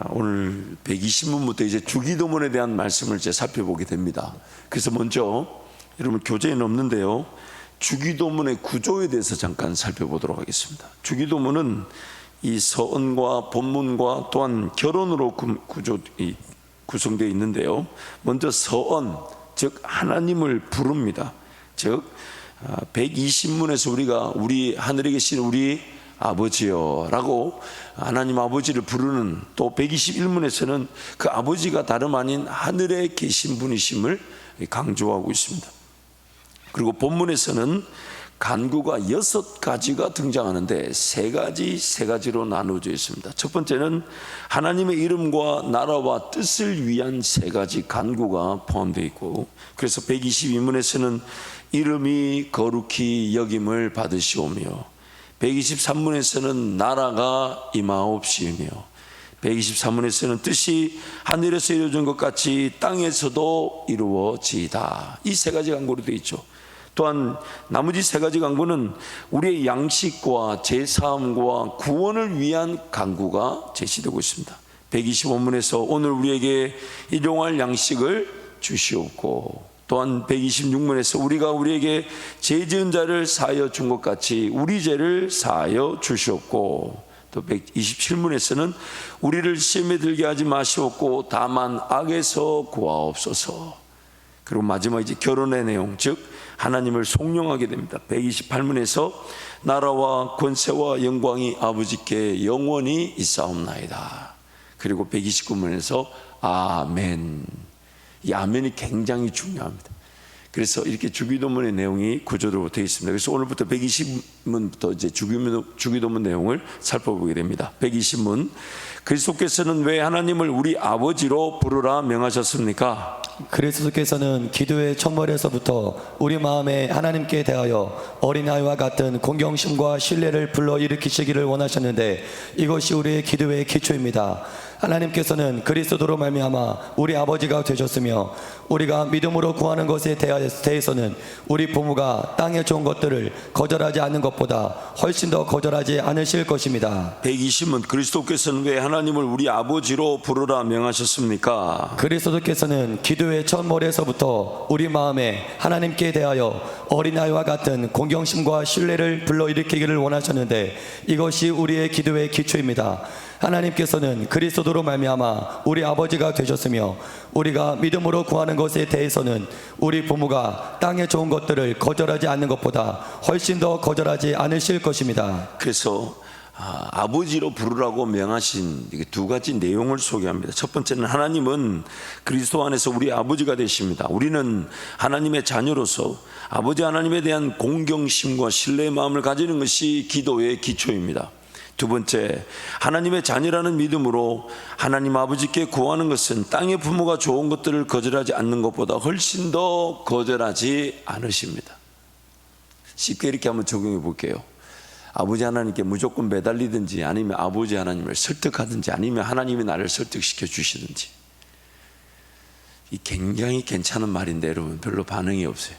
오늘 120문부터 이제 주기도문에 대한 말씀을 이제 살펴보게 됩니다. 그래서 먼저 여러분 교재에는 없는데요, 주기도문의 구조에 대해서 잠깐 살펴보도록 하겠습니다. 주기도문은 이 서언과 본문과 또한 결론으로 구성되어 있는데요, 먼저 서언, 즉 하나님을 부릅니다. 즉 120문에서 우리가 우리 하늘에 계신 우리 아버지여 라고 하나님 아버지를 부르는, 또 121문에서는 그 아버지가 다름 아닌 하늘에 계신 분이심을 강조하고 있습니다. 그리고 본문에서는 간구가 6가지가 등장하는데 세 가지로 나누어져 있습니다. 첫 번째는 하나님의 이름과 나라와 뜻을 위한 3가지 간구가 포함되어 있고, 그래서 122문에서는 이름이 거룩히 여김을 받으시오며, 123문에서는 나라가 임하옵시며, 124문에서는 뜻이 하늘에서 이루어진 것 같이 땅에서도 이루어지이다. 이 3가지 간구로 되어 있죠. 또한 나머지 3가지 간구는 우리의 양식과 제사함과 구원을 위한 간구가 제시되고 있습니다. 125문에서 오늘 우리에게 일용할 양식을 주시옵고, 또한 126문에서 우리가 우리에게 죄 지은 자를 사하여 준 것 같이 우리 죄를 사하여 주시옵고, 또 127문에서는 우리를 시험에 들게 하지 마시옵고 다만 악에서 구하옵소서. 그리고 마지막 이제 결혼의 내용, 즉 하나님을 송영하게 됩니다. 128문에서 나라와 권세와 영광이 아버지께 영원히 있사옵나이다. 그리고 129문에서 아멘. 이 아멘이 굉장히 중요합니다. 그래서 이렇게 주기도문의 내용이 구조로 되어 있습니다. 그래서 오늘부터 120문부터 이제 주기도문 내용을 살펴보게 됩니다. 120문, 그리스도께서는 왜 하나님을 우리 아버지로 부르라 명하셨습니까? 그리스도께서는 기도의 첫머리에서부터 우리 마음에 하나님께 대하여 어린아이와 같은 공경심과 신뢰를 불러일으키시기를 원하셨는데 이것이 우리의 기도의 기초입니다. 하나님께서는 그리스도로 말미암아 우리 아버지가 되셨으며, 우리가 믿음으로 구하는 것에 대해서는 우리 부모가 땅에 좋은 것들을 거절하지 않는 것보다 훨씬 더 거절하지 않으실 것입니다. 120문, 그리스도께서는 왜 하나님을 우리 아버지로 부르라 명하셨습니까? 그리스도께서는 기도의 첫머리에서부터 우리 마음에 하나님께 대하여 어린아이와 같은 공경심과 신뢰를 불러일으키기를 원하셨는데 이것이 우리의 기도의 기초입니다. 하나님께서는 그리스도로 말미암아 우리 아버지가 되셨으며, 우리가 믿음으로 구하는 것에 대해서는 우리 부모가 땅에 좋은 것들을 거절하지 않는 것보다 훨씬 더 거절하지 않으실 것입니다. 그래서 아버지로 부르라고 명하신 2가지 내용을 소개합니다. 첫 번째는 하나님은 그리스도 안에서 우리 아버지가 되십니다. 우리는 하나님의 자녀로서 아버지 하나님에 대한 공경심과 신뢰의 마음을 가지는 것이 기도의 기초입니다. 두 번째, 하나님의 자녀라는 믿음으로 하나님 아버지께 구하는 것은 땅의 부모가 좋은 것들을 거절하지 않는 것보다 훨씬 더 거절하지 않으십니다. 쉽게 이렇게 한번 적용해 볼게요. 아버지 하나님께 무조건 매달리든지, 아니면 아버지 하나님을 설득하든지, 아니면 하나님이 나를 설득시켜 주시든지. 이 굉장히 괜찮은 말인데 여러분 별로 반응이 없어요.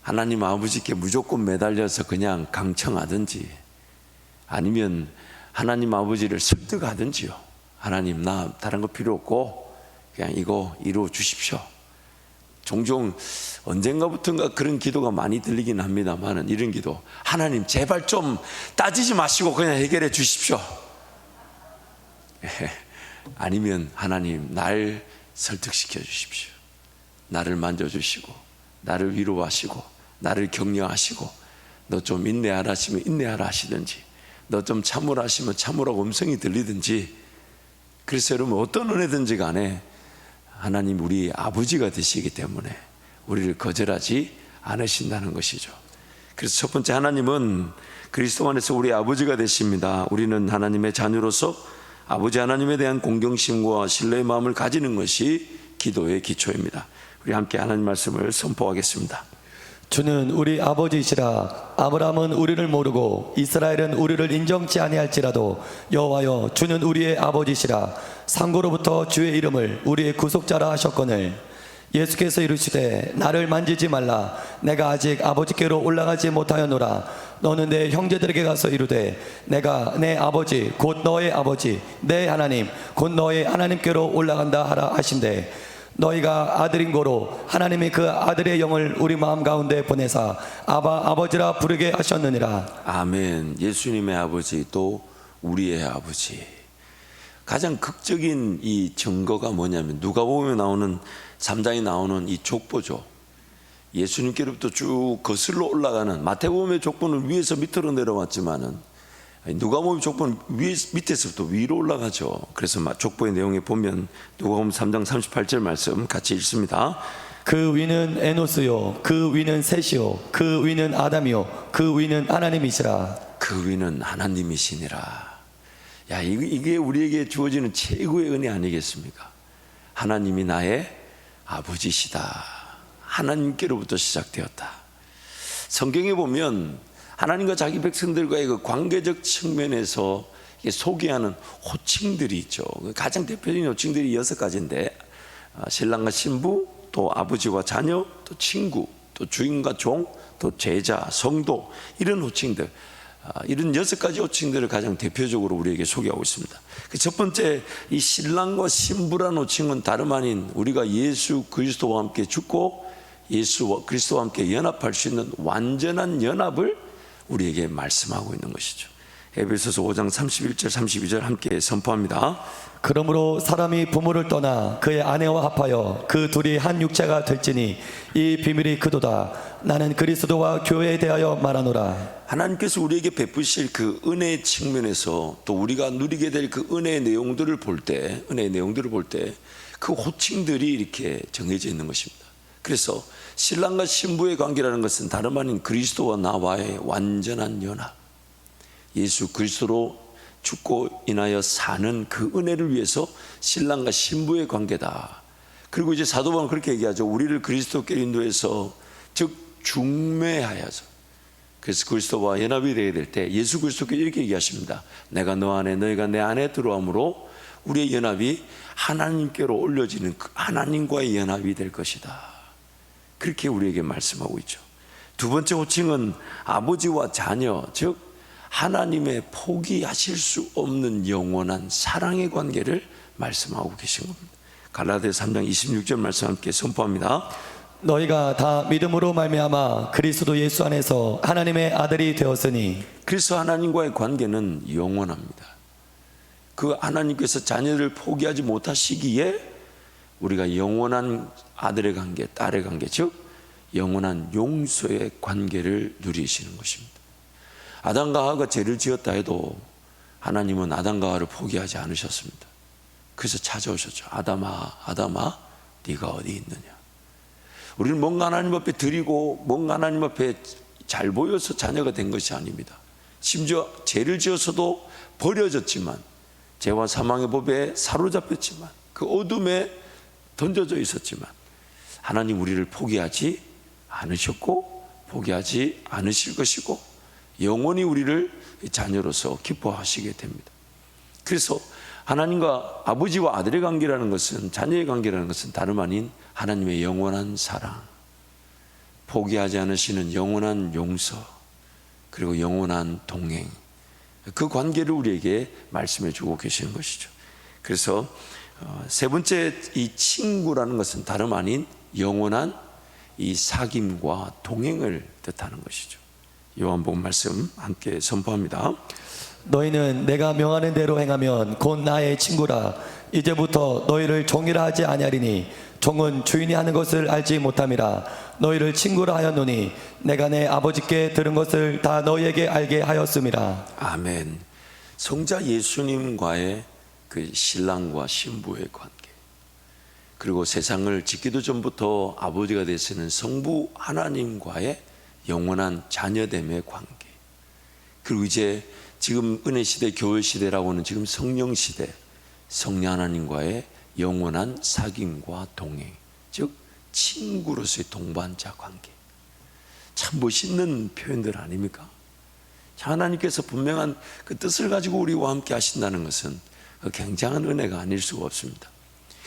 하나님 아버지께 무조건 매달려서 그냥 강청하든지, 아니면 하나님 아버지를 설득하든지요. 하나님, 나 다른 거 필요 없고 그냥 이거 이루어 주십시오. 종종 언젠가부터인가 그런 기도가 많이 들리긴 합니다만, 이런 기도, 하나님 제발 좀 따지지 마시고 그냥 해결해 주십시오. 아니면 하나님 날 설득시켜 주십시오. 나를 만져주시고 나를 위로하시고 나를 격려하시고, 너 좀 인내하라 하시면 인내하라 하시든지, 너 좀 참으라 하시면 참으라고 음성이 들리든지. 그래서 여러분 어떤 은혜든지 간에 하나님 우리 아버지가 되시기 때문에 우리를 거절하지 않으신다는 것이죠. 그래서 첫 번째, 하나님은 그리스도 안에서 우리 아버지가 되십니다. 우리는 하나님의 자녀로서 아버지 하나님에 대한 공경심과 신뢰의 마음을 가지는 것이 기도의 기초입니다. 우리 함께 하나님 말씀을 선포하겠습니다. 주는 우리 아버지이시라. 아브라함은 우리를 모르고 이스라엘은 우리를 인정치 아니할지라도 여호와여, 주는 우리의 아버지시라. 상고로부터 주의 이름을 우리의 구속자라 하셨거늘 예수께서 이르시되 나를 만지지 말라. 내가 아직 아버지께로 올라가지 못하였노라. 너는 내 형제들에게 가서 이르되 내가 내 아버지 곧 너의 아버지 내 하나님 곧 너의 하나님께로 올라간다 하라 하신대. 너희가 아들인 고로 하나님이 그 아들의 영을 우리 마음 가운데 보내사 아바 아버지라 부르게 하셨느니라. 아멘. 예수님의 아버지 또 우리의 아버지. 가장 극적인 이 증거가 뭐냐면 누가복음에 나오는 3장에 나오는 이 족보죠. 예수님께로부터 쭉 거슬러 올라가는, 마태복음의 족보는 위에서 밑으로 내려왔지만은 누가복음의 족보는 밑에서부터 위로 올라가죠. 그래서 족보의 내용에 보면 누가복음 3장 38절 말씀 같이 읽습니다. 그 위는 에노스요 그 위는 셋이요 그 위는 아담이요 그 위는 하나님이시라. 그 위는 하나님이시니라. 야, 이게 우리에게 주어지는 최고의 은혜 아니겠습니까? 하나님이 나의 아버지시다. 하나님께로부터 시작되었다. 성경에 보면 하나님과 자기 백성들과의 그 관계적 측면에서 소개하는 호칭들이 있죠. 가장 대표적인 호칭들이 6가지인데 신랑과 신부, 또 아버지와 자녀, 또 친구, 또 주인과 종, 또 제자, 성도, 이런 호칭들, 이런 6가지 호칭들을 가장 대표적으로 우리에게 소개하고 있습니다. 첫 번째, 이 신랑과 신부라는 호칭은 다름 아닌 우리가 예수 그리스도와 함께 죽고 예수와 그리스도와 함께 연합할 수 있는 완전한 연합을 우리에게 말씀하고 있는 것이죠. 에베소서 5장 31절 32절 함께 선포합니다. 그러므로 사람이 부모를 떠나 그의 아내와 합하여 그 둘이 한 육체가 될지니 이 비밀이 크도다. 나는 그리스도와 교회에 대하여 말하노라. 하나님께서 우리에게 베푸실 그 은혜의 측면에서 또 우리가 누리게 될 그 은혜의 내용들을 볼 때, 그 호칭들이 이렇게 정해져 있는 것입니다. 그래서 신랑과 신부의 관계라는 것은 다름 아닌 그리스도와 나와의 완전한 연합, 예수 그리스도로 죽고 인하여 사는 그 은혜를 위해서 신랑과 신부의 관계다. 그리고 이제 사도 바울은 그렇게 얘기하죠. 우리를 그리스도께 인도해서 즉 중매하여서, 그래서 그리스도와 연합이 되게 될 때 예수 그리스도께 이렇게 얘기하십니다. 내가 너 안에 너희가 내 안에 들어옴으로 우리의 연합이 하나님께로 올려지는 그 하나님과의 연합이 될 것이다. 그렇게 우리에게 말씀하고 있죠. 두 번째 호칭은 아버지와 자녀, 즉 하나님의 포기하실 수 없는 영원한 사랑의 관계를 말씀하고 계신 겁니다. 갈라디아서 3장 26절 말씀 함께 선포합니다. 너희가 다 믿음으로 말미암아 그리스도 예수 안에서 하나님의 아들이 되었으니. 그래서 하나님과의 관계는 영원합니다. 그 하나님께서 자녀를 포기하지 못하시기에 우리가 영원한 아들의 관계, 딸의 관계, 즉 영원한 용서의 관계를 누리시는 것입니다. 아담과 하와가 죄를 지었다 해도 하나님은 아담과 하와를 포기하지 않으셨습니다. 그래서 찾아오셨죠. 아담아, 아담아, 네가 어디 있느냐. 우리는 뭔가 하나님 앞에 드리고 뭔가 하나님 앞에 잘 보여서 자녀가 된 것이 아닙니다. 심지어 죄를 지어서도 버려졌지만, 죄와 사망의 법에 사로잡혔지만, 그 어둠에 던져져 있었지만 하나님 우리를 포기하지 않으셨고 포기하지 않으실 것이고 영원히 우리를 자녀로서 기뻐하시게 됩니다. 그래서 하나님과 아버지와 아들의 관계라는 것은, 자녀의 관계라는 것은 다름 아닌 하나님의 영원한 사랑, 포기하지 않으시는 영원한 용서, 그리고 영원한 동행, 그 관계를 우리에게 말씀해 주고 계시는 것이죠. 그래서 세 번째, 이 친구라는 것은 다름 아닌 영원한 이 사귐과 동행을 뜻하는 것이죠. 요한복음 말씀 함께 선포합니다. 너희는 내가 명하는 대로 행하면 곧 나의 친구라. 이제부터 너희를 종이라 하지 아니하리니 종은 주인이 하는 것을 알지 못함이라. 너희를 친구라 하였노니 내가 내 아버지께 들은 것을 다 너희에게 알게 하였음이라. 아멘. 성자 예수님과의 그 신랑과 신부의 관계, 그리고 세상을 짓기도 전부터 아버지가 되시는 성부 하나님과의 영원한 자녀됨의 관계, 그리고 이제 지금 은혜 시대, 교회 시대라고는 지금 성령 시대, 성령 하나님과의 영원한 사귐과 동행, 즉 친구로서의 동반자 관계. 참 멋있는 표현들 아닙니까? 하나님께서 분명한 그 뜻을 가지고 우리와 함께 하신다는 것은 굉장한 은혜가 아닐 수가 없습니다.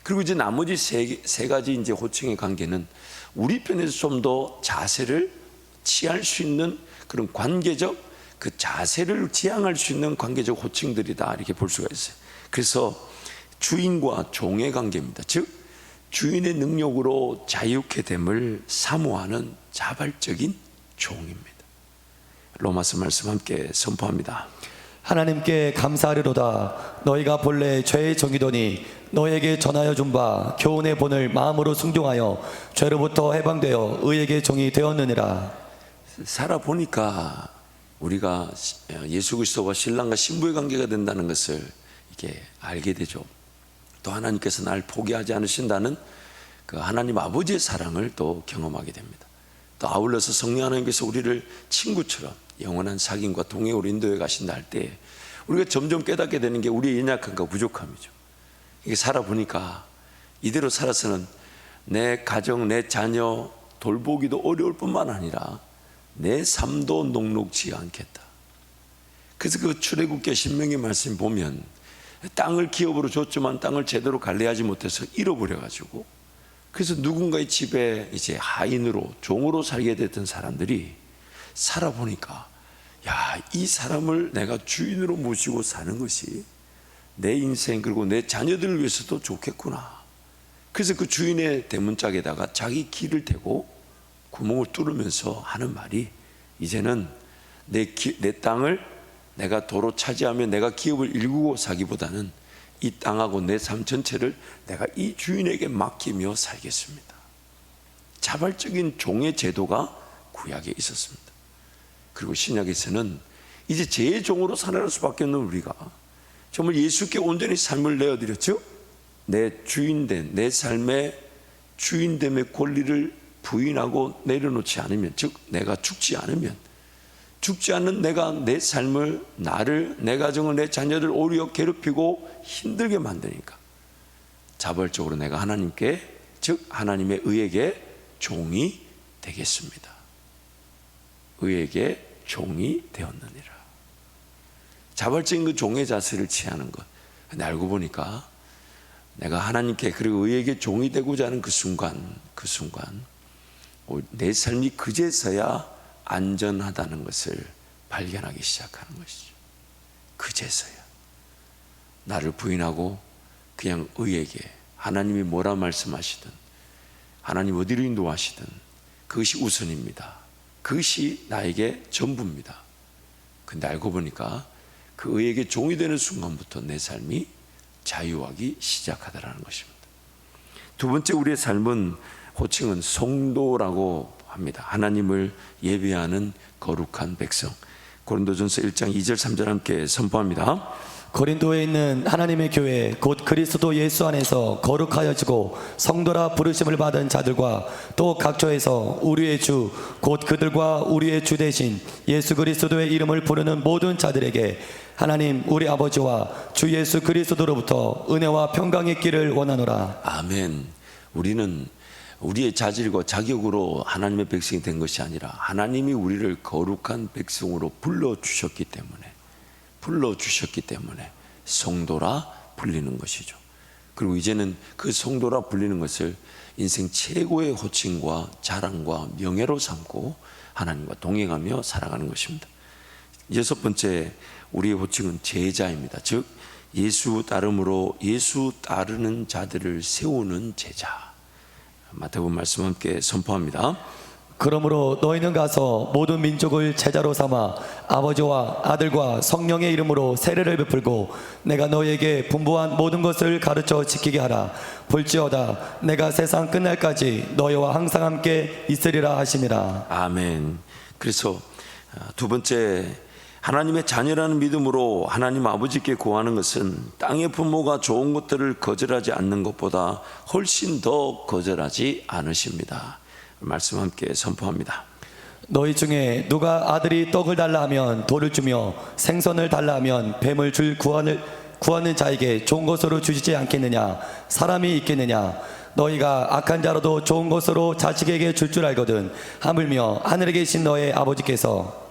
그리고 이제 나머지 세 가지 이제 호칭의 관계는 우리 편에서 좀 더 자세를 취할 수 있는 그런 관계적 그 자세를 지향할 수 있는 관계적 호칭들이다 이렇게 볼 수가 있어요. 그래서 주인과 종의 관계입니다. 즉 주인의 능력으로 자유케 됨을 사모하는 자발적인 종입니다. 로마서 말씀 함께 선포합니다. 하나님께 감사하리로다. 너희가 본래 죄의 종이더니 너에게 전하여 준 바 교훈의 본을 마음으로 순종하여 죄로부터 해방되어 의에게 종이 되었느니라. 살아보니까 우리가 예수 그리스도와 신랑과 신부의 관계가 된다는 것을 이렇게 알게 되죠. 또 하나님께서 날 포기하지 않으신다는 그 하나님 아버지의 사랑을 또 경험하게 됩니다. 또 아울러서 성령 하나님께서 우리를 친구처럼 영원한 사귐과 동행으로 인도해 가신다 할 때 우리가 점점 깨닫게 되는 게 우리의 연약함과 부족함이죠. 이게 살아보니까 이대로 살아서는 내 가정, 내 자녀 돌보기도 어려울 뿐만 아니라 내 삶도 녹록지 않겠다. 그래서 그 출애굽기 신명기 말씀 보면 땅을 기업으로 줬지만 땅을 제대로 관리하지 못해서 잃어버려 가지고 그래서 누군가의 집에 이제 하인으로 종으로 살게 됐던 사람들이 살아보니까 야, 이 사람을 내가 주인으로 모시고 사는 것이 내 인생 그리고 내 자녀들을 위해서도 좋겠구나. 그래서 그 주인의 대문짝에다가 자기 길을 대고 구멍을 뚫으면서 하는 말이 이제는 내 땅을 내가 도로 차지하며 내가 기업을 일구고 사기보다는 이 땅하고 내 삶 전체를 내가 이 주인에게 맡기며 살겠습니다. 자발적인 종의 제도가 구약에 있었습니다. 그리고 신약에서는 이제 제 종으로 살아갈 수밖에 없는 우리가 정말 예수께 온전히 삶을 내어드렸죠. 내 주인된 내 삶의 주인됨의 권리를 부인하고 내려놓지 않으면, 즉 내가 죽지 않으면, 죽지 않는 내가 내 삶을, 나를, 내 가정을, 내 자녀를 오히려 괴롭히고 힘들게 만드니까 자발적으로 내가 하나님께, 즉 하나님의 의에게 종이 되겠습니다. 의에게 종이 되었느니라. 자발적인 그 종의 자세를 취하는 것. 근데 알고 보니까 내가 하나님께 그리고 의에게 종이 되고자 하는 그 순간 내 삶이 그제서야 안전하다는 것을 발견하기 시작하는 것이죠. 그제서야 나를 부인하고 그냥 의에게 하나님이 뭐라 말씀하시든 하나님 어디로 인도하시든 그것이 우선입니다. 그것이 나에게 전부입니다. 근데 알고 보니까 그 의에게 종이 되는 순간부터 내 삶이 자유하기 시작하더라는 것입니다. 두 번째 우리의 삶은 호칭은 성도라고 합니다. 하나님을 예배하는 거룩한 백성. 고린도전서 1장 2절 3절 함께 선포합니다. 고린도에 있는 하나님의 교회 곧 그리스도 예수 안에서 거룩하여지고 성도라 부르심을 받은 자들과 또 각처에서 우리의 주 곧 그들과 우리의 주 대신 예수 그리스도의 이름을 부르는 모든 자들에게 하나님 우리 아버지와 주 예수 그리스도로부터 은혜와 평강이 있기를 원하노라. 아멘. 우리는 우리의 자질과 자격으로 하나님의 백성이 된 것이 아니라 하나님이 우리를 거룩한 백성으로 불러주셨기 때문에 성도라 불리는 것이죠. 그리고 이제는 그 성도라 불리는 것을 인생 최고의 호칭과 자랑과 명예로 삼고 하나님과 동행하며 살아가는 것입니다. 여섯 번째 우리의 호칭은 제자입니다. 즉 예수 따름으로 예수 따르는 자들을 세우는 제자. 마태복음 말씀 함께 선포합니다. 그러므로 너희는 가서 모든 민족을 제자로 삼아 아버지와 아들과 성령의 이름으로 세례를 베풀고 내가 너희에게 분부한 모든 것을 가르쳐 지키게 하라. 볼지어다 내가 세상 끝날까지 너희와 항상 함께 있으리라 하심이라. 아멘. 그래서 두 번째 하나님의 자녀라는 믿음으로 하나님 아버지께 구하는 것은 땅의 부모가 좋은 것들을 거절하지 않는 것보다 훨씬 더 거절하지 않으십니다. 말씀 함께 선포합니다. 너희 중에 누가 아들이 떡을 달라 하면 돌을 주며 생선을 달라 하면 뱀을 줄 구하는 자에게 좋은 것으로 주시지 않겠느냐. 사람이 있겠느냐. 너희가 악한 자로도 좋은 것으로 자식에게 줄 알거든. 하물며 하늘에 계신 너의 아버지께서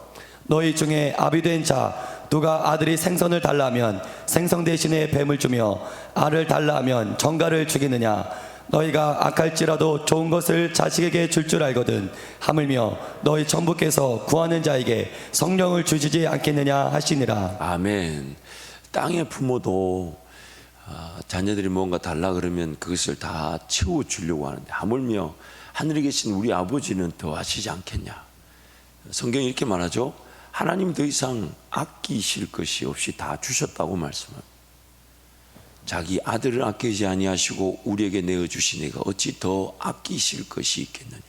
너희 중에 아비된 자 누가 아들이 생선을 달라 하면 생선 대신에 뱀을 주며 알을 달라 하면 정갈을 주겠느냐. 너희가 악할지라도 좋은 것을 자식에게 줄 줄 알거든 하물며 너희 전부께서 구하는 자에게 성령을 주시지 않겠느냐 하시니라. 아멘. 땅의 부모도 자녀들이 뭔가 달라 그러면 그것을 다 채워주려고 하는데 하물며 하늘에 계신 우리 아버지는 더 하시지 않겠냐. 성경이 이렇게 말하죠. 하나님 더 이상 아끼실 것이 없이 다 주셨다고 말씀합니다. 자기 아들을 아끼지 아니하시고 우리에게 내어주시니가 어찌 더 아끼실 것이 있겠느냐.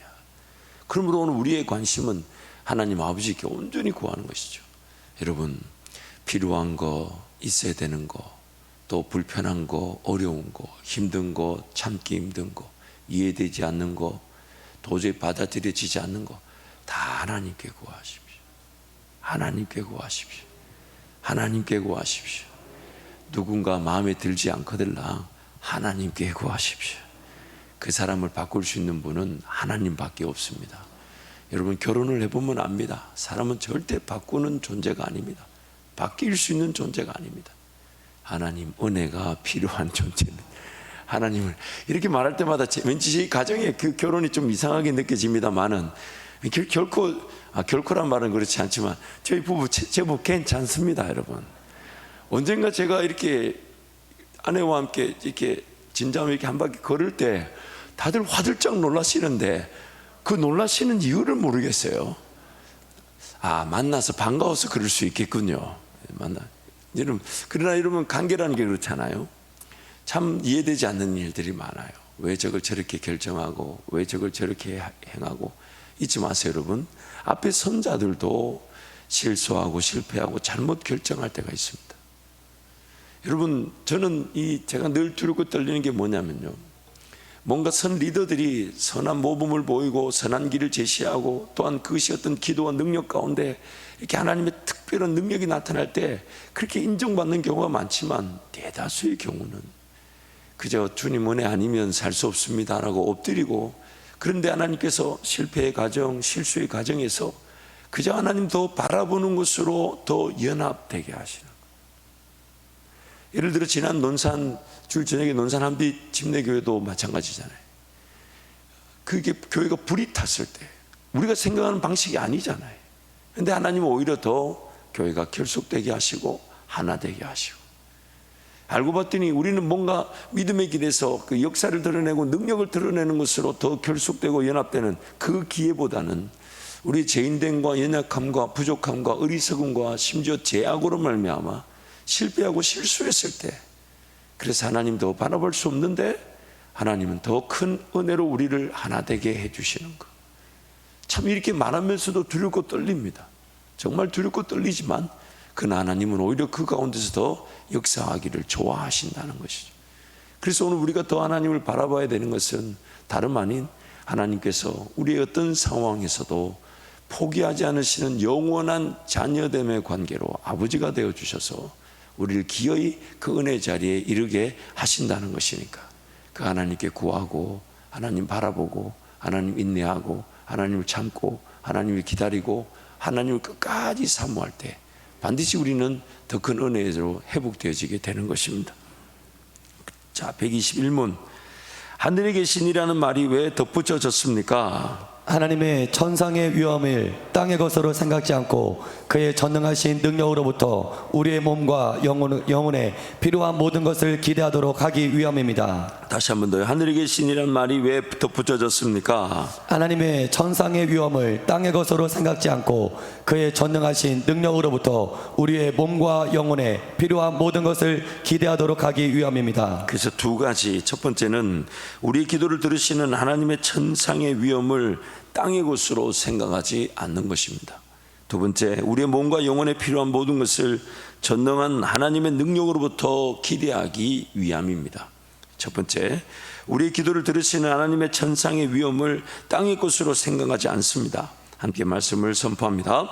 그러므로 오늘 우리의 관심은 하나님 아버지께 온전히 구하는 것이죠. 여러분, 필요한 거, 있어야 되는 거, 또 불편한 거, 어려운 거, 힘든 거, 참기 힘든 거, 이해되지 않는 거, 도저히 받아들여지지 않는 거 다 하나님께 구하십시오. 하나님께 구하십시오. 하나님께 구하십시오. 누군가 마음에 들지 않거들라 하나님께 구하십시오. 그 사람을 바꿀 수 있는 분은 하나님밖에 없습니다. 여러분, 결혼을 해보면 압니다. 사람은 절대 바꾸는 존재가 아닙니다. 바뀔 수 있는 존재가 아닙니다. 하나님 은혜가 필요한 존재는 하나님을 이렇게 말할 때마다 왠지 제 가정에 그 결혼이 좀 이상하게 느껴집니다만은 결코란 말은 그렇지 않지만 저희 부부 제법 괜찮습니다. 여러분, 언젠가 제가 이렇게 아내와 함께 이렇게 진자매 이렇게 한 바퀴 걸을 때 다들 화들짝 놀라시는데 그 놀라시는 이유를 모르겠어요. 만나서 반가워서 그럴 수 있겠군요. 그러나 이러면 관계라는 게 그렇잖아요. 참 이해되지 않는 일들이 많아요. 왜 저걸 저렇게 결정하고 왜 저걸 저렇게 행하고. 잊지 마세요, 여러분. 앞에 선자들도 실수하고 실패하고 잘못 결정할 때가 있습니다. 여러분, 저는 제가 늘 두렵고 떨리는 게 뭐냐면요, 뭔가 선 리더들이 선한 모범을 보이고 선한 길을 제시하고 또한 그것이 어떤 기도와 능력 가운데 이렇게 하나님의 특별한 능력이 나타날 때 그렇게 인정받는 경우가 많지만 대다수의 경우는 그저 주님 은혜 아니면 살 수 없습니다라고 엎드리고, 그런데 하나님께서 실패의 과정, 실수의 과정에서 그저 하나님 더 바라보는 것으로 더 연합되게 하시는 거예요. 예를 들어 지난 논산 주일 저녁에 논산 한빛 침례교회도 마찬가지잖아요. 그게 교회가 불이 탔을 때 우리가 생각하는 방식이 아니잖아요. 그런데 하나님은 오히려 더 교회가 결속되게 하시고 하나 되게 하시고, 알고 봤더니 우리는 뭔가 믿음의 길에서 그 역사를 드러내고 능력을 드러내는 것으로 더 결속되고 연합되는 그 기회보다는 우리 죄인됨과 연약함과 부족함과 어리석음과 심지어 죄악으로 말미암아 실패하고 실수했을 때, 그래서 하나님도 바라볼 수 없는데 하나님은 더 큰 은혜로 우리를 하나 되게 해주시는 것. 참 이렇게 말하면서도 두렵고 떨립니다. 정말 두렵고 떨리지만 그 하나님은 오히려 그 가운데서 더 역사하기를 좋아하신다는 것이죠. 그래서 오늘 우리가 더 하나님을 바라봐야 되는 것은 다름 아닌 하나님께서 우리의 어떤 상황에서도 포기하지 않으시는 영원한 자녀됨의 관계로 아버지가 되어주셔서 우리를 기어이 그 은혜 자리에 이르게 하신다는 것이니까 그 하나님께 구하고 하나님 바라보고 하나님 인내하고 하나님을 참고 하나님을 기다리고 하나님을 끝까지 사모할 때 반드시 우리는 더 큰 은혜로 회복되어지게 되는 것입니다. 자, 121문. 하늘에 계신이라는 말이 왜 덧붙여졌습니까? 하나님의 천상의 위엄을 땅의 것으로 생각지 않고 그의 전능하신 능력으로부터 우리의 몸과 영혼에 필요한 모든 것을 기대하도록 하기 위함입니다. 다시 한 번 더요. 하늘에 계신이라는 말이 왜 덧붙여졌습니까? 하나님의 천상의 위엄을 땅의 것으로 생각지 않고 그의 전능하신 능력으로부터 우리의 몸과 영혼에 필요한 모든 것을 기대하도록 하기 위함입니다. 그래서 두 가지. 첫 번째는 우리 기도를 들으시는 하나님의 천상의 위엄을 땅의 것으로 생각하지 않는 것입니다. 두 번째, 우리의 몸과 영혼에 필요한 모든 것을 전능한 하나님의 능력으로부터 기대하기 위함입니다. 첫 번째, 우리의 기도를 들으시는 하나님의 천상의 위엄을 땅의 것으로 생각하지 않습니다. 함께 말씀을 선포합니다.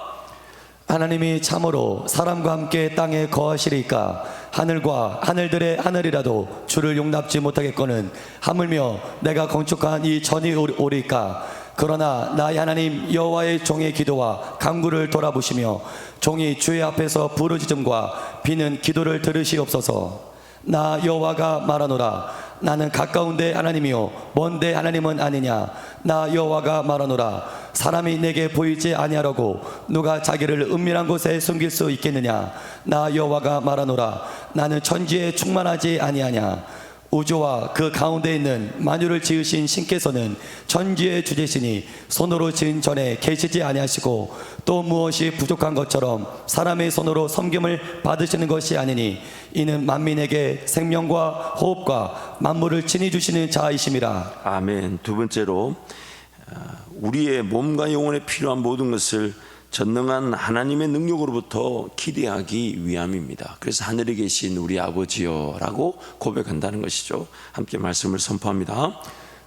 하나님이 참으로 사람과 함께 땅에 거하시리까 하늘과 하늘들의 하늘이라도 주를 용납지 못하겠거늘 하물며 내가 건축한 이 전이 오리까. 그러나 나의 하나님 여호와의 종의 기도와 간구를 돌아보시며 종이 주의 앞에서 부르짖음과 비는 기도를 들으시옵소서. 나 여호와가 말하노라. 나는 가까운데 하나님이요 먼데 하나님은 아니냐. 나 여호와가 말하노라. 사람이 내게 보이지 아니하라고 누가 자기를 은밀한 곳에 숨길 수 있겠느냐. 나 여호와가 말하노라. 나는 천지에 충만하지 아니하냐. 우주와 그 가운데 있는 만유를 지으신 신께서는 천지의 주제시니 손으로 지은 전에 계시지 아니하시고 또 무엇이 부족한 것처럼 사람의 손으로 섬김을 받으시는 것이 아니니 이는 만민에게 생명과 호흡과 만물을 친히 주시는 자이심이라. 아멘. 두 번째로 우리의 몸과 영혼에 필요한 모든 것을 전능한 하나님의 능력으로부터 기대하기 위함입니다. 그래서 하늘에 계신 우리 아버지여 라고 고백한다는 것이죠. 함께 말씀을 선포합니다.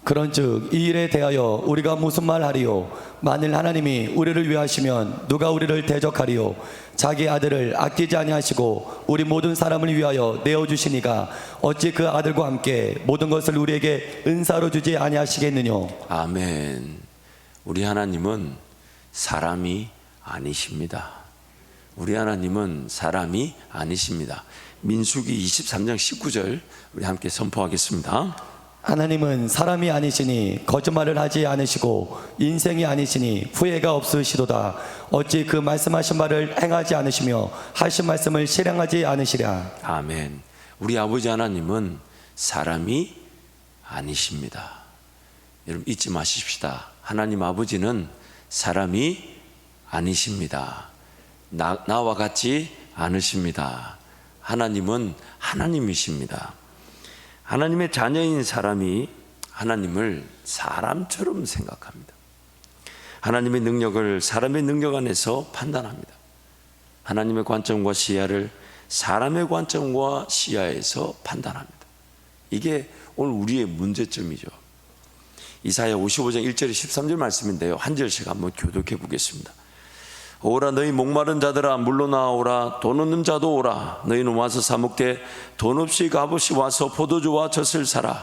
그런즉 이 일에 대하여 우리가 무슨 말하리요. 만일 하나님이 우리를 위하시면 누가 우리를 대적하리요. 자기 아들을 아끼지 아니하시고 우리 모든 사람을 위하여 내어주시니가 어찌 그 아들과 함께 모든 것을 우리에게 은사로 주지 아니하시겠느뇨. 아멘. 우리 하나님은 사람이 아니십니다. 우리 하나님은 사람이 아니십니다. 민수기 23장 19절 우리 함께 선포하겠습니다. 하나님은 사람이 아니시니 거짓말을 하지 않으시고 인생이 아니시니 후회가 없으시도다. 어찌 그 말씀하신 바를 행하지 않으시며 하신 말씀을 실행하지 않으시랴. 아멘. 우리 아버지 하나님은 사람이 아니십니다. 여러분 잊지 마십시다. 하나님 아버지는 사람이 아니십니다. 나와 같지 않으십니다. 하나님은 하나님이십니다. 하나님의 자녀인 사람이 하나님을 사람처럼 생각합니다. 하나님의 능력을 사람의 능력 안에서 판단합니다. 하나님의 관점과 시야를 사람의 관점과 시야에서 판단합니다. 이게 오늘 우리의 문제점이죠. 이사야 55장 1절 13절 말씀인데요. 한 절씩 한번 교독해 보겠습니다. 오라 너희 목마른 자들아 물러나오라. 돈 없는 자도 오라. 너희는 와서 사 먹되 돈 없이 값없이 와서 포도주와 젖을 사라.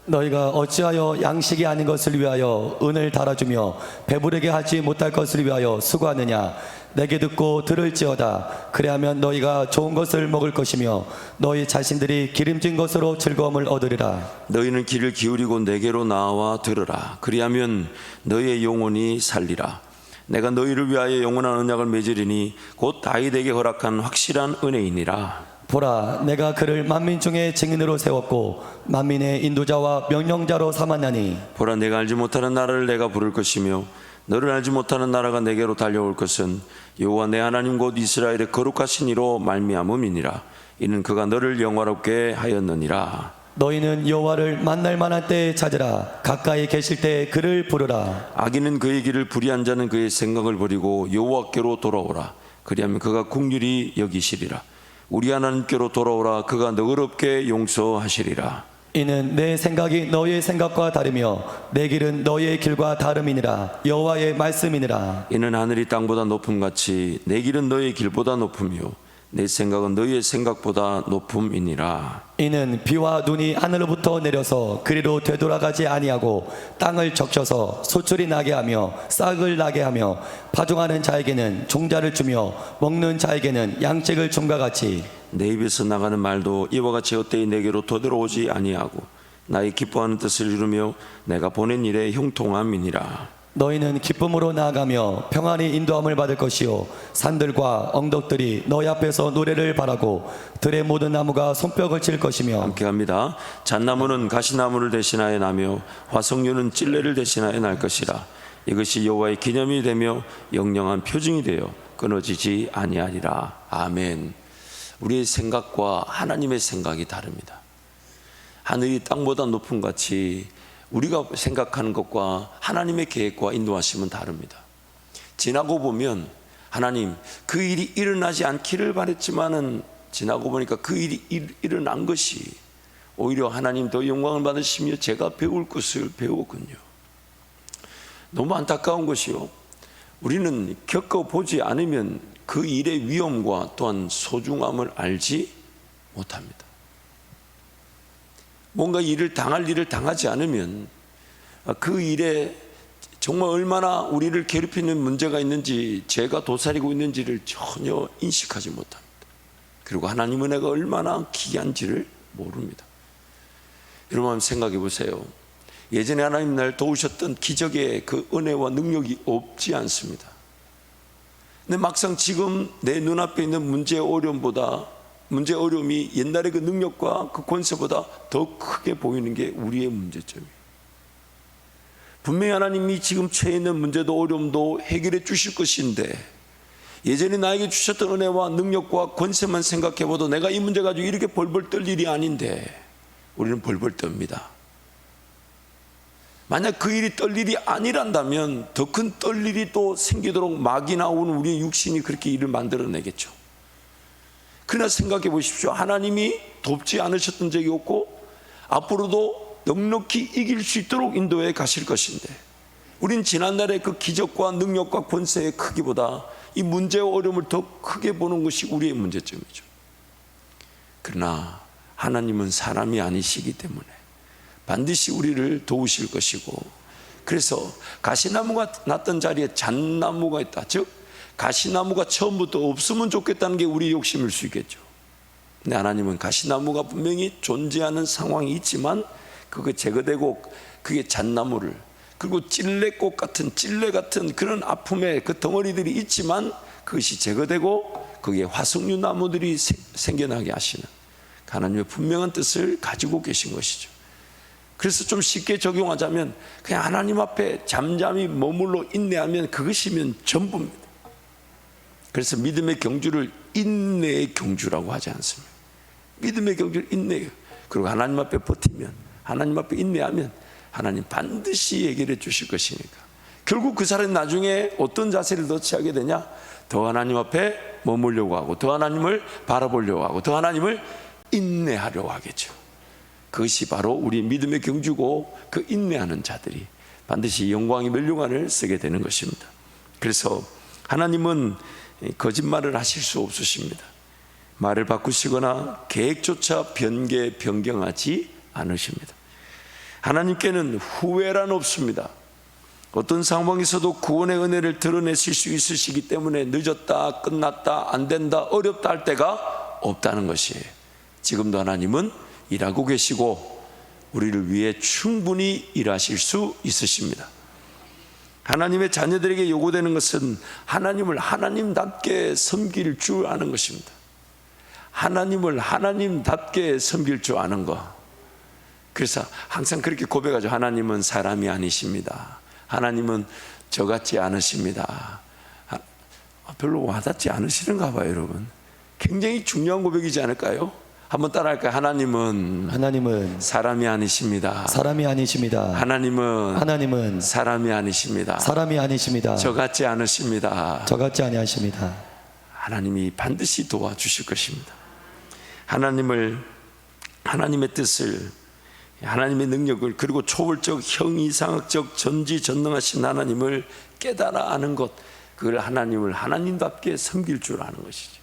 너희가 어찌하여 양식이 아닌 것을 위하여 은을 달아주며 배부르게 하지 못할 것을 위하여 수고하느냐. 내게 듣고 들을지어다. 그리하면 너희가 좋은 것을 먹을 것이며 너희 자신들이 기름진 것으로 즐거움을 얻으리라. 너희는 귀를 기울이고 내게로 나와 들으라. 그리하면 너희의 영혼이 살리라. 내가 너희를 위하여 영원한 언약을 맺으리니 곧 다윗에게 허락한 확실한 은혜이니라. 보라, 내가 그를 만민 중에 증인으로 세웠고 만민의 인도자와 명령자로 삼았나니. 보라 내가 알지 못하는 나라를 내가 부를 것이며 너를 알지 못하는 나라가 내게로 달려올 것은 여호와 내 하나님 곧 이스라엘의 거룩하신 이로 말미암음이니라. 이는 그가 너를 영화롭게 하였느니라. 너희는 여호와를 만날 만한 때에 찾으라. 가까이 계실 때 그를 부르라. 악인은 그의 길을 불의한 자는 그의 생각을 버리고 여호와께로 돌아오라. 그리하면 그가 긍휼히 여기시리라. 우리 하나님께로 돌아오라. 그가 너그럽게 용서하시리라. 이는 내 생각이 너희의 생각과 다르며 내 길은 너희의 길과 다름이니라. 여호와의 말씀이니라. 이는 하늘이 땅보다 높음같이 내 길은 너희의 길보다 높으며 내 생각은 너희의 생각보다 높음이니라. 이는 비와 눈이 하늘로부터 내려서 그리로 되돌아가지 아니하고 땅을 적셔서 소출이 나게 하며 싹을 나게 하며 파종하는 자에게는 종자를 주며 먹는 자에게는 양식을 줌과 같이 내 입에서 나가는 말도 이와 같이 헛되이 내게로 되돌아오지 아니하고 나의 기뻐하는 뜻을 이루며 내가 보낸 일에 형통함이니라. 너희는 기쁨으로 나아가며 평안히 인도함을 받을 것이요 산들과 언덕들이 너희 앞에서 노래를 바라고 들의 모든 나무가 손뼉을 칠 것이며. 함께 합니다. 잣나무는 가시나무를 대신하여 나며 화석류는 찔레를 대신하여 날 것이라. 이것이 여호와의 기념이 되며 영영한 표징이 되어 끊어지지 아니하리라. 아멘. 우리의 생각과 하나님의 생각이 다릅니다. 하늘이 땅보다 높은 같이 우리가 생각하는 것과 하나님의 계획과 인도하심은 다릅니다. 지나고 보면 하나님 그 일이 일어나지 않기를 바랬지만은 지나고 보니까 그 일이 일어난 것이 오히려 하나님 더 영광을 받으시며 제가 배울 것을 배우군요. 너무 안타까운 것이요. 우리는 겪어보지 않으면 그 일의 위험과 또한 소중함을 알지 못합니다. 뭔가 일을 당하지 않으면 그 일에 정말 얼마나 우리를 괴롭히는 문제가 있는지, 죄가 도사리고 있는지를 전혀 인식하지 못합니다. 그리고 하나님 은혜가 얼마나 귀한지를 모릅니다. 여러분 한번 생각해 보세요. 예전에 하나님 날 도우셨던 기적의 그 은혜와 능력이 없지 않습니다. 근데 막상 지금 내 눈앞에 있는 문제의 어려움이 옛날의 그 능력과 그 권세보다 더 크게 보이는 게 우리의 문제점이에요. 분명히 하나님이 지금 처해 있는 문제도 어려움도 해결해 주실 것인데, 예전에 나에게 주셨던 은혜와 능력과 권세만 생각해봐도 내가 이 문제 가지고 이렇게 벌벌 떨 일이 아닌데 우리는 벌벌 떱니다. 만약 그 일이 떨 일이 아니란다면 더 큰 떨 일이 또 생기도록 막이 나오는 우리의 육신이 그렇게 일을 만들어내겠죠. 그러나 생각해 보십시오. 하나님이 돕지 않으셨던 적이 없고 앞으로도 넉넉히 이길 수 있도록 인도해 가실 것인데, 우린 지난날의 그 기적과 능력과 권세의 크기보다 이 문제와 어려움을 더 크게 보는 것이 우리의 문제점이죠. 그러나 하나님은 사람이 아니시기 때문에 반드시 우리를 도우실 것이고, 그래서 가시나무가 났던 자리에 잣나무가 있다. 즉 가시나무가 처음부터 없으면 좋겠다는 게 우리 욕심일 수 있겠죠. 근데 하나님은 가시나무가 분명히 존재하는 상황이 있지만 그게 제거되고 그게 잣나무를, 그리고 찔레꽃 같은 찔레 같은 그런 아픔의 그 덩어리들이 있지만 그것이 제거되고 거기에 화석류 나무들이 생겨나게 하시는 하나님의 분명한 뜻을 가지고 계신 것이죠. 그래서 좀 쉽게 적용하자면 그냥 하나님 앞에 잠잠히 머물러 인내하면 그것이면 전부입니다. 그래서 믿음의 경주를 인내의 경주라고 하지 않습니다. 믿음의 경주를 인내예요. 그리고 하나님 앞에 버티면, 하나님 앞에 인내하면 하나님 반드시 해결해 주실 것이니까. 결국 그 사람이 나중에 어떤 자세를 더 취하게 되냐? 더 하나님 앞에 머물려고 하고, 더 하나님을 바라보려고 하고, 더 하나님을 인내하려고 하겠죠. 그것이 바로 우리 믿음의 경주고, 그 인내하는 자들이 반드시 영광의 멸류관을 쓰게 되는 것입니다. 그래서 하나님은 거짓말을 하실 수 없으십니다. 말을 바꾸시거나 계획조차 변경하지 않으십니다. 하나님께는 후회란 없습니다. 어떤 상황에서도 구원의 은혜를 드러내실 수 있으시기 때문에 늦었다, 끝났다, 안 된다, 어렵다 할 때가 없다는 것이에요. 지금도 하나님은 일하고 계시고 우리를 위해 충분히 일하실 수 있으십니다. 하나님의 자녀들에게 요구되는 것은 하나님을 하나님답게 섬길 줄 아는 것입니다. 하나님을 하나님답게 섬길 줄 아는 것. 그래서 항상 그렇게 고백하죠. 하나님은 사람이 아니십니다. 하나님은 저같지 않으십니다. 별로 와닿지 않으시는가 봐요, 여러분. 굉장히 중요한 고백이지 않을까요? 한번 따라할까요? 하나님은 사람이 아니십니다. 사람이 아니십니다. 하나님은 사람이 아니십니다. 사람이 아니십니다. 저같지 않으십니다. 저같지 아니하십니다. 하나님이 반드시 도와주실 것입니다. 하나님의 뜻을, 하나님의 능력을, 그리고 초월적 형이상학적 전지전능하신 하나님을 깨달아 아는 것, 그걸 하나님을 하나님답게 섬길 줄 아는 것이죠.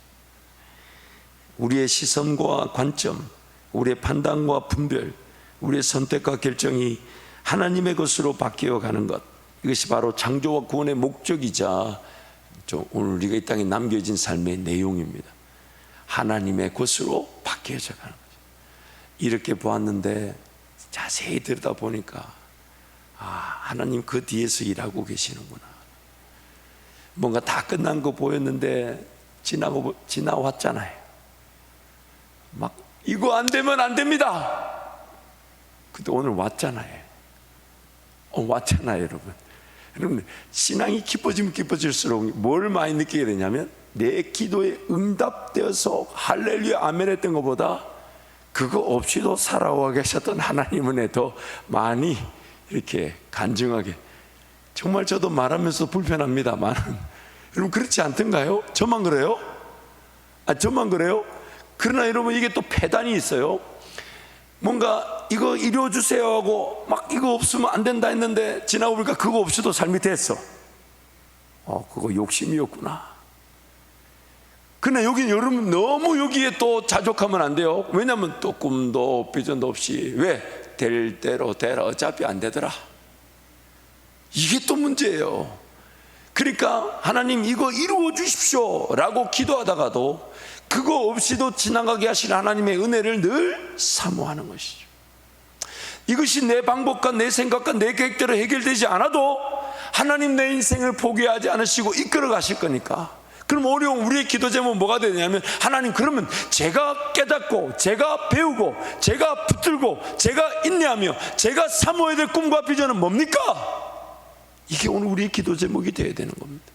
우리의 시선과 관점, 우리의 판단과 분별, 우리의 선택과 결정이 하나님의 것으로 바뀌어 가는 것, 이것이 바로 창조와 구원의 목적이자 오늘 우리가 이 땅에 남겨진 삶의 내용입니다. 하나님의 것으로 바뀌어져 가는 거죠. 이렇게 보았는데 자세히 들여다보니까 하나님 그 뒤에서 일하고 계시는구나. 뭔가 다 끝난 거 보였는데 지나왔잖아요. 막 이거 안 되면 안 됩니다. 근데 오늘 왔잖아요. 여러분. 여러분, 신앙이 깊어지면 깊어질수록 뭘 많이 느끼게 되냐면 내 기도에 응답되어서 할렐루야 아멘 했던 것보다 그거 없이도 살아와 계셨던 하나님 은혜 더 많이 이렇게 간증하게. 정말 저도 말하면서 불편합니다만 여러분 그렇지 않던가요? 저만 그래요? 저만 그래요? 그러나 여러분 이게 또 패단이 있어요. 뭔가 이거 이루어주세요 하고 막 이거 없으면 안 된다 했는데 지나고 보니까 그거 없이도 삶이 됐어. 그거 욕심이었구나. 그러나 여기 여러분 너무 여기에 또 자족하면 안 돼요. 왜냐하면 또 꿈도 비전도 없이 왜? 될 대로 되라 어차피 안 되더라. 이게 또 문제예요. 그러니까 하나님 이거 이루어 주십시오 라고 기도하다가도 그거 없이도 지나가게 하실 하나님의 은혜를 늘 사모하는 것이죠. 이것이 내 방법과 내 생각과 내 계획대로 해결되지 않아도 하나님 내 인생을 포기하지 않으시고 이끌어 가실 거니까. 그럼 어려운 우리의 기도 제목은 뭐가 되냐면, 하나님 그러면 제가 깨닫고 제가 배우고 제가 붙들고 제가 인내하며 제가 사모해야 될 꿈과 비전은 뭡니까? 이게 오늘 우리의 기도 제목이 되어야 되는 겁니다.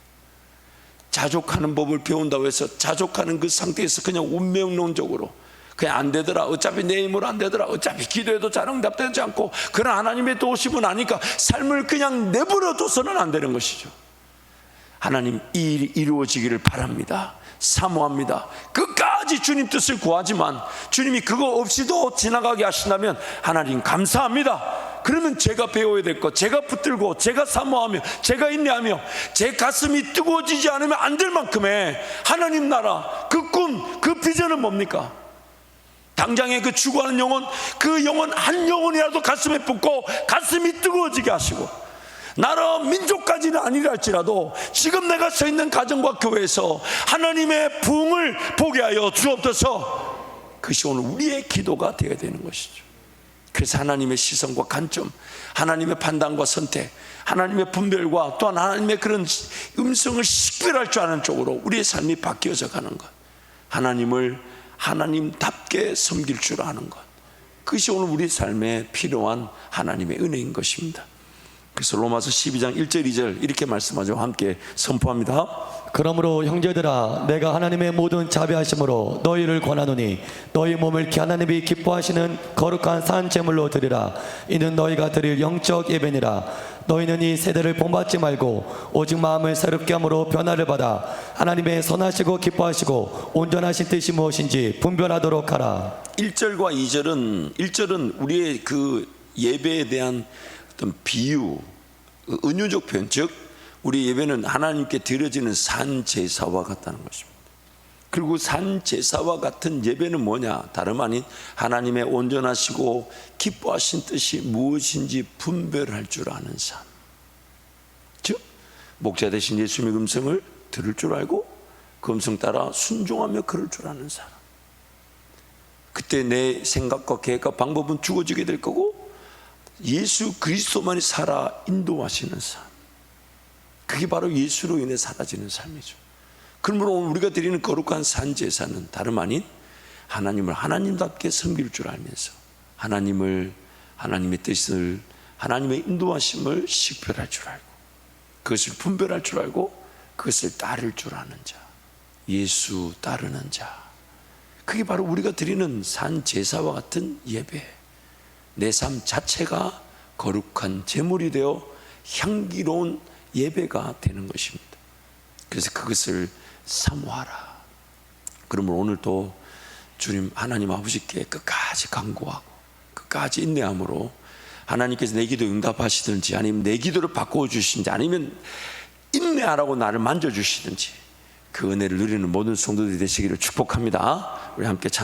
자족하는 법을 배운다고 해서 자족하는 그 상태에서 그냥 운명론적으로 그냥 안 되더라, 어차피 내 힘으로 안 되더라, 어차피 기도해도 잘 응답되지 않고, 그런 하나님의 도우심은 아니까 삶을 그냥 내버려 둬서는 안 되는 것이죠. 하나님 이 일이 이루어지기를 바랍니다, 사모합니다. 끝까지 주님 뜻을 구하지만 주님이 그거 없이도 지나가게 하신다면 하나님 감사합니다. 그러면 제가 배워야 될 것, 제가 붙들고 제가 사모하며 제가 인내하며 제 가슴이 뜨거워지지 않으면 안 될 만큼의 하나님 나라, 그 꿈, 그 비전은 뭡니까? 당장에 그 죽어가는 영혼, 그 영혼 한 영혼이라도 가슴에 붙고 가슴이 뜨거워지게 하시고, 나라 민족까지는 아니라 할지라도 지금 내가 서 있는 가정과 교회에서 하나님의 부흥을 보게 하여 주옵소서. 그것이 오늘 우리의 기도가 되어야 되는 것이죠. 그래서 하나님의 시선과 관점, 하나님의 판단과 선택, 하나님의 분별과 또한 하나님의 그런 음성을 식별할 줄 아는 쪽으로 우리의 삶이 바뀌어져 가는 것, 하나님을 하나님답게 섬길 줄 아는 것, 그것이 오늘 우리 삶에 필요한 하나님의 은혜인 것입니다. 그래서 로마서 12장 1절 2절 이렇게 말씀하죠. 함께 선포합니다. 그러므로 형제들아, 내가 하나님의 모든 자비하심으로 너희를 권하노니 너희 몸을 하나님이 기뻐하시는 거룩한 산 제물로 드리라. 이는 너희가 드릴 영적 예배니라. 너희는 이 세대를 본받지 말고 오직 마음을 새롭게 함으로 변화를 받아 하나님의 선하시고 기뻐하시고 온전하신 뜻이 무엇인지 분별하도록 하라. 1절과 2절은 1절은 우리의 그 예배에 대한 어떤 비유, 은유적 표현, 즉 우리 예배는 하나님께 드려지는 산 제사와 같다는 것입니다. 그리고 산 제사와 같은 예배는 뭐냐? 다름 아닌 하나님의 온전하시고 기뻐하신 뜻이 무엇인지 분별할 줄 아는 삶. 즉 목자 되신 예수님의 음성을 들을 줄 알고 그 음성 따라 순종하며 그럴 줄 아는 사람. 그때 내 생각과 계획과 방법은 죽어지게 될 거고 예수 그리스도만이 살아 인도하시는 삶, 그게 바로 예수로 인해 사라지는 삶이죠. 그러므로 오늘 우리가 드리는 거룩한 산제사는 다름 아닌 하나님을 하나님답게 섬길 줄 알면서 하나님의 뜻을, 하나님의 인도하심을 식별할 줄 알고 그것을 분별할 줄 알고 그것을 따를 줄 아는 자, 예수 따르는 자, 그게 바로 우리가 드리는 산제사와 같은 예배, 내 삶 자체가 거룩한 제물이 되어 향기로운 예배가 되는 것입니다. 그래서 그것을 사모하라. 그러면 오늘도 주님 하나님 아버지께 끝까지 간구하고 끝까지 인내함으로 하나님께서 내 기도 응답하시든지 아니면 내 기도를 바꿔주시든지 아니면 인내하라고 나를 만져주시든지 그 은혜를 누리는 모든 성도들이 되시기를 축복합니다. 우리 함께 찬